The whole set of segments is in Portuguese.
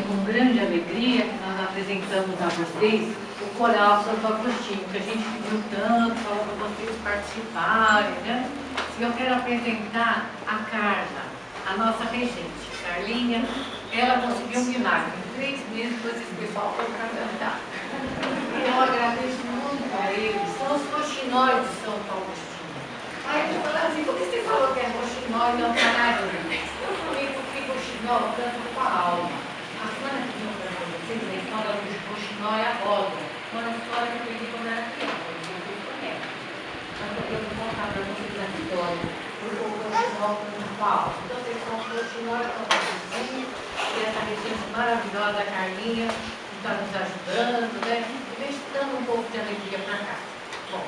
com grande alegria que nós apresentamos a vocês o Coral Santo Agostinho, que a gente pediu tanto, falou para vocês participarem, né? E eu quero apresentar a Carla, a nossa regente. Carlinha, ela conseguiu um milagre. Em 3 meses, esse pessoal foi para cantar. E eu agradeço muito a eles. São os roxinóis de São Agostinho. Aí eu falei assim, por que você falou que é roxinói e não canarinho? Eu falei porque roxinói canta com a alma. A semana que vem para vocês, a história do roxinói é a roda. Uma história que eu aprendi quando era criança. Mas eu vou contar para vocês a história. Porque o roxinói canta com a alma. Então vocês são os roxinóis de São Agostinho. E essa receita maravilhosa da Carlinha, que está nos ajudando, né? Dando um pouco de alegria para cá. Bom,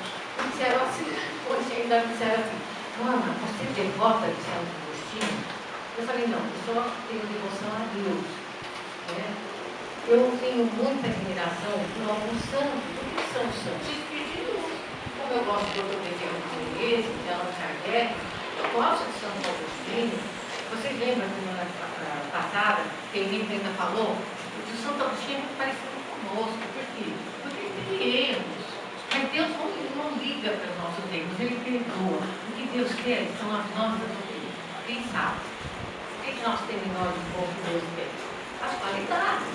disseram assim, hoje ainda disseram assim, Ana, você é devota de Santo Agostinho? Eu falei, não, eu só tenho devoção a Deus. Né? Eu tenho muita admiração por alguns santos. O que são santos? Espíritos. Como eu gosto de obedecer a Teresa, de Allan Kardec, eu gosto de Santo Agostinho. Vocês lembram que na passada, que a ainda falou, que o Santo Agostinho é parecido conosco. Por quê? Erros. Mas Deus não liga para os nossos erros, Ele perdoa. O que Deus quer são as nossas opiniões. Quem sabe? O que nós temos em nós de bom que Deus quer? As qualidades.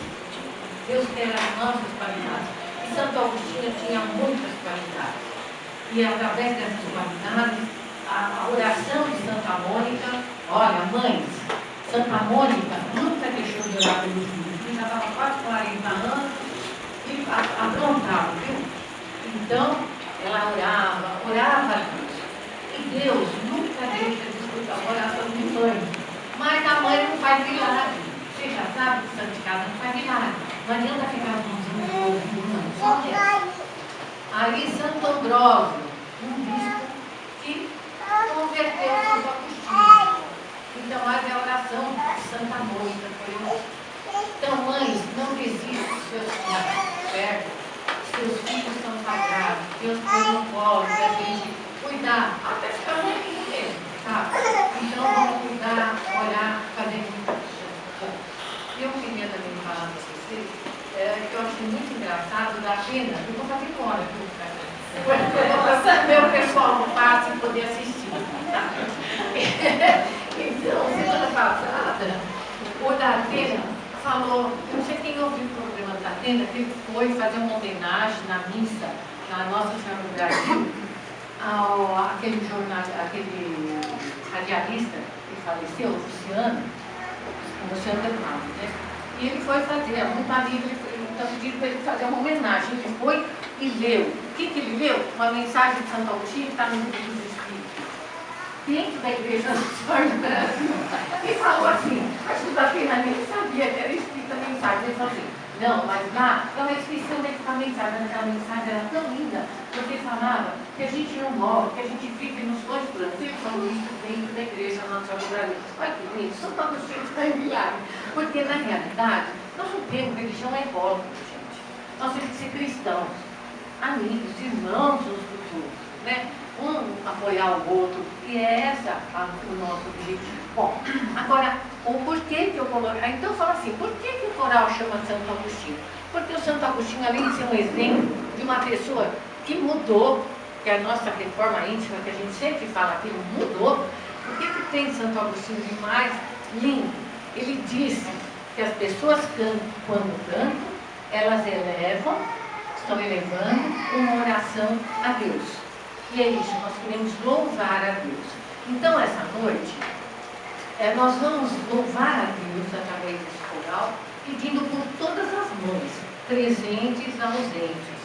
Deus quer as nossas qualidades. E Santo Agostinho tinha muitas qualidades. E através dessas qualidades, a oração de Santa Mônica, olha, mães, Santa Mônica nunca deixou de orar pelos filhos. Ela já estava quase 40 anos. E aprontava, viu? Então, ela orava a Deus. E Deus nunca deixa de escutar a oração de mãe. Mas a mãe não faz milagre. Você já sabe que Santo de Casa não faz milagre. Não adianta ficar com só Deus. Aí Santo Ambrósio, um bispo que converteu Santo Agostinho. Então, mas a oração de Santa Mônica foi. Então, mães, não desistam dos seus filhos, certo? Seus filhos são sagrados, Deus põe no colo, para a gente cuidar, até ficar ruim mesmo, sabe? Então, vamos cuidar, olhar, fazer muita coisa. Eu queria também falar para vocês, que eu achei muito engraçado, da pena, eu vou fazer fora, para o pessoal no passe poder assistir. Tá? Então, semana passada, o da Atena falou, eu não sei quem ouviu o programa da Atena, que ele foi fazer uma homenagem na missa, na Nossa Senhora do Brasil, aquele radialista que faleceu, o Luciano Del Mar, né? E ele foi fazer, é muito amigo, ele está pedindo para ele fazer uma homenagem. Ele foi e leu. O que ele leu? Uma mensagem de Santo Agostinho que está no livro dos Espíritos. Dentro da Igreja do Brasil. E falou assim, acho que da pena nem sabia que era escrita a mensagem. Ele falou assim, não, mas lá, eu esqueci onde é que está a mensagem, mas aquela mensagem era tão linda, porque falava que a gente não morre, que a gente vive nos 2 planos. Ele falou isso dentro da Igreja Nacional do Brasil. Olha que lindo, Santo Agostinho está em milagre. Porque, na realidade, nós não temos religião evólica, gente. Nós temos que ser cristãos, amigos, irmãos uns dos outros, né? Um apoiar o outro, e é essa o nosso objetivo. Bom, agora, o porquê que eu coloquei. Então, fala assim, por que o coral chama Santo Agostinho? Porque o Santo Agostinho, além de ser um exemplo de uma pessoa que mudou, que é a nossa reforma íntima, que a gente sempre fala que mudou, o que tem Santo Agostinho de mais lindo? Ele disse que as pessoas cantam, quando cantam, elas estão elevando uma oração a Deus. E é isso, nós queremos louvar a Deus. Então, essa noite, nós vamos louvar a Deus através desse coral, pedindo por todas as mães, presentes e ausentes.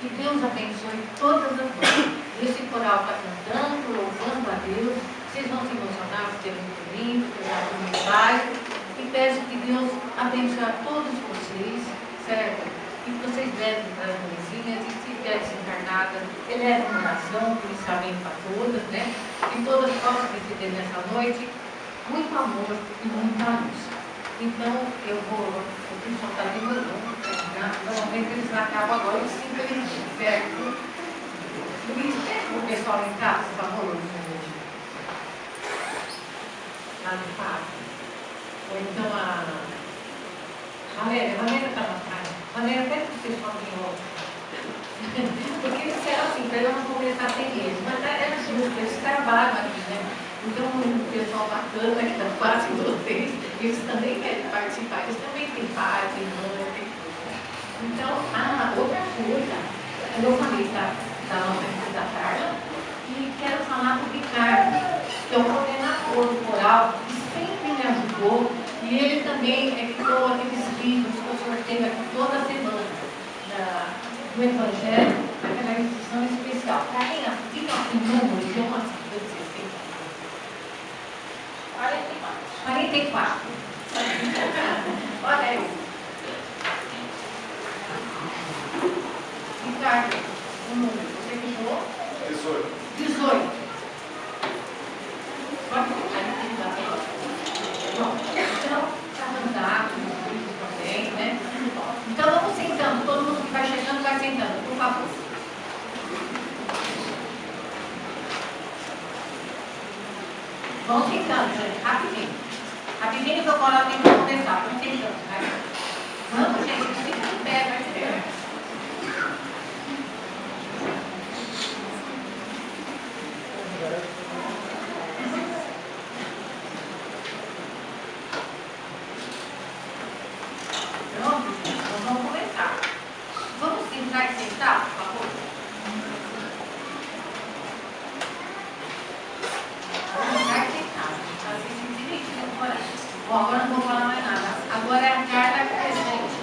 Que Deus abençoe todas as mães. Esse coral está cantando, louvando a Deus. Vocês vão se emocionar, porque é muito lindo, porque é muito básico. E peço que Deus abençoe a todos vocês, certo? E que vocês levem para as mãezinhas, e se estiver desencarnada, eleve uma oração, que isso amém para todas, né? Que todas possam receber nessa noite muito amor e muita luz. Então, o pessoal está demorando, normalmente eles acabam agora em 5 minutos, certo? Luiz, o pessoal em casa, por favor, lá no parque. Ou então a Valéria está na praia. Valéria, até que vocês podem ir. Porque eles disseram assim, para eu não começar sem eles. Mas era justo, eles trabalham aqui, né? Então, o pessoal bacana que está quase vocês, eles também querem participar, eles também têm pai, têm mãe. Então, outra coisa, eu falei da nossa equipe da Carla, e quero falar do Ricardo, que é o coordenador do coral, que sempre me ajudou, e ele também criou aqueles vídeos que eu sorteio aqui toda semana, do Evangelho, aquela instrução especial. Carlinha, fica com o número de uma de vocês. 44. Olha aí. Ricardo, o número, você que falou? 18. Pode colocar aqui na tela. Bom, então, está mandado, os vídeos também, né? Então, vamos sentando. Todo mundo que vai chegando, vai sentando, por favor. Vamos sentando, gente, rapidinho. Rapidinho que eu colo tem que começar. Vamos sentando, vai. Vamos, gente, fica de pé, vai ser. Pronto, então vamos começar. Vamos sentar e sentar, por favor? Vamos sentar e sentar. Assim, direitinho agora. Bom, agora não vou falar mais nada. Agora é a Carla presente.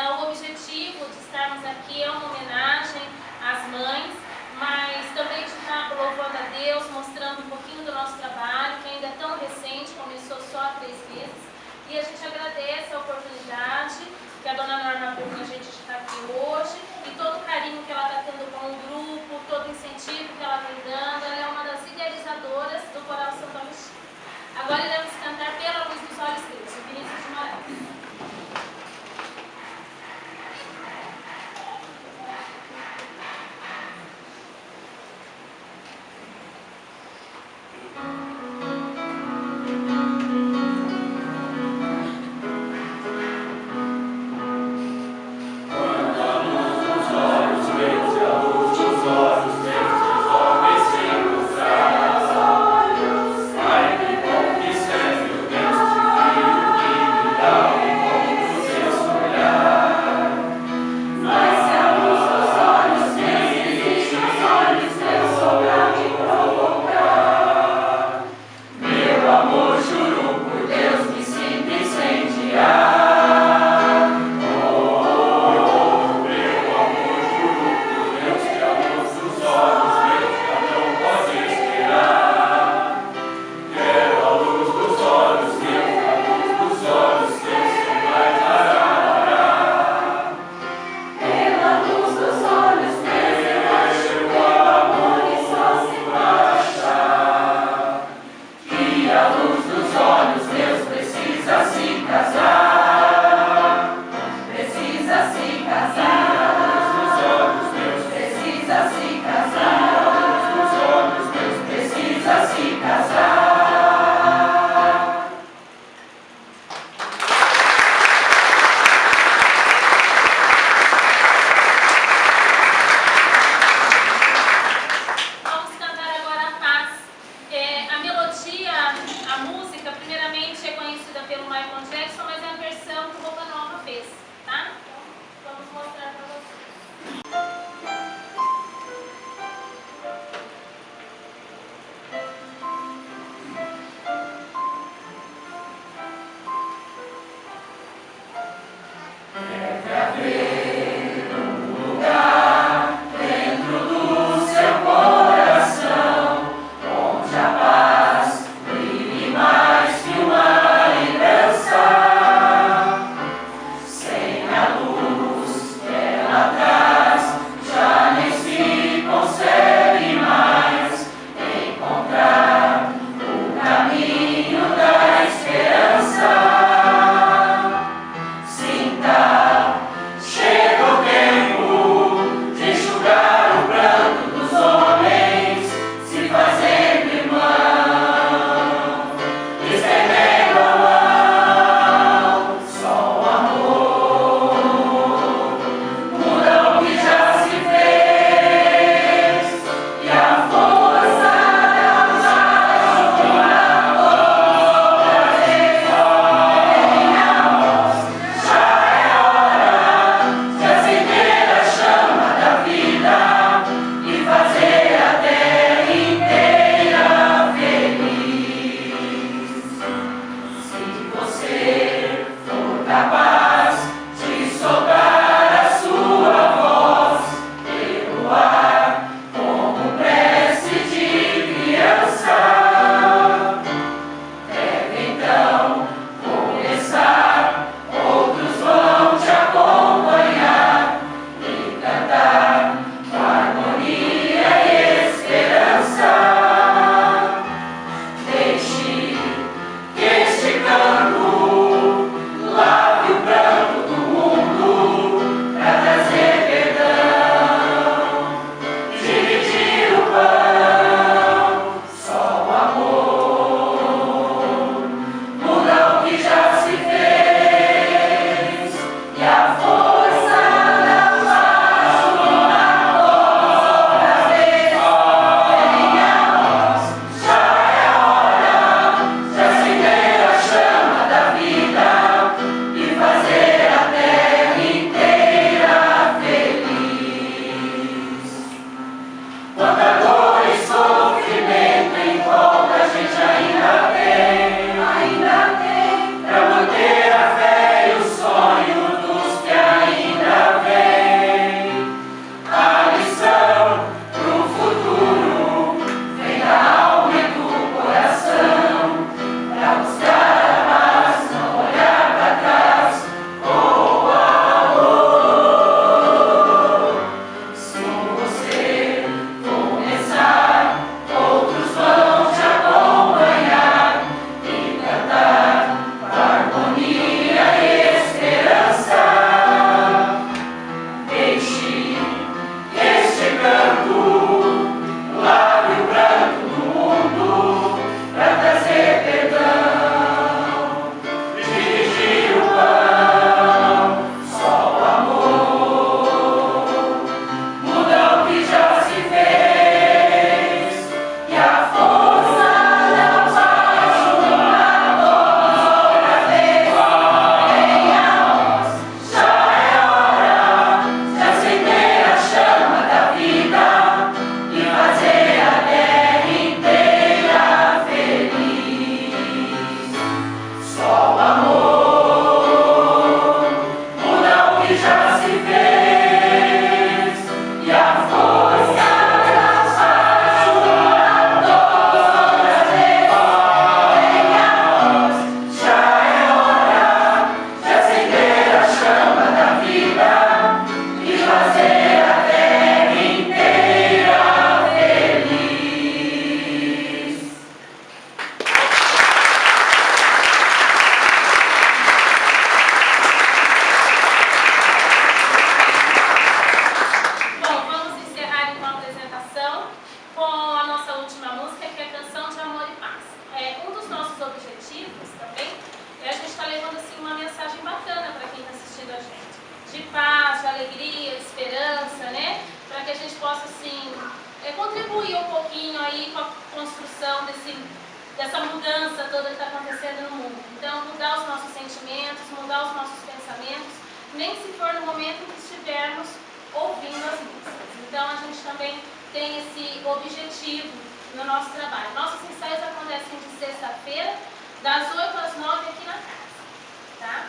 O objetivo de estarmos aqui é uma homenagem às mães, mas de paz, de alegria, de esperança, né? Para que a gente possa, assim, contribuir um pouquinho aí com a construção dessa mudança toda que está acontecendo no mundo. Então, mudar os nossos sentimentos, mudar os nossos pensamentos, nem se for no momento em que estivermos ouvindo as músicas. Então, a gente também tem esse objetivo no nosso trabalho. Nossos ensaios acontecem de sexta-feira, das 8 às 9 aqui na casa, tá?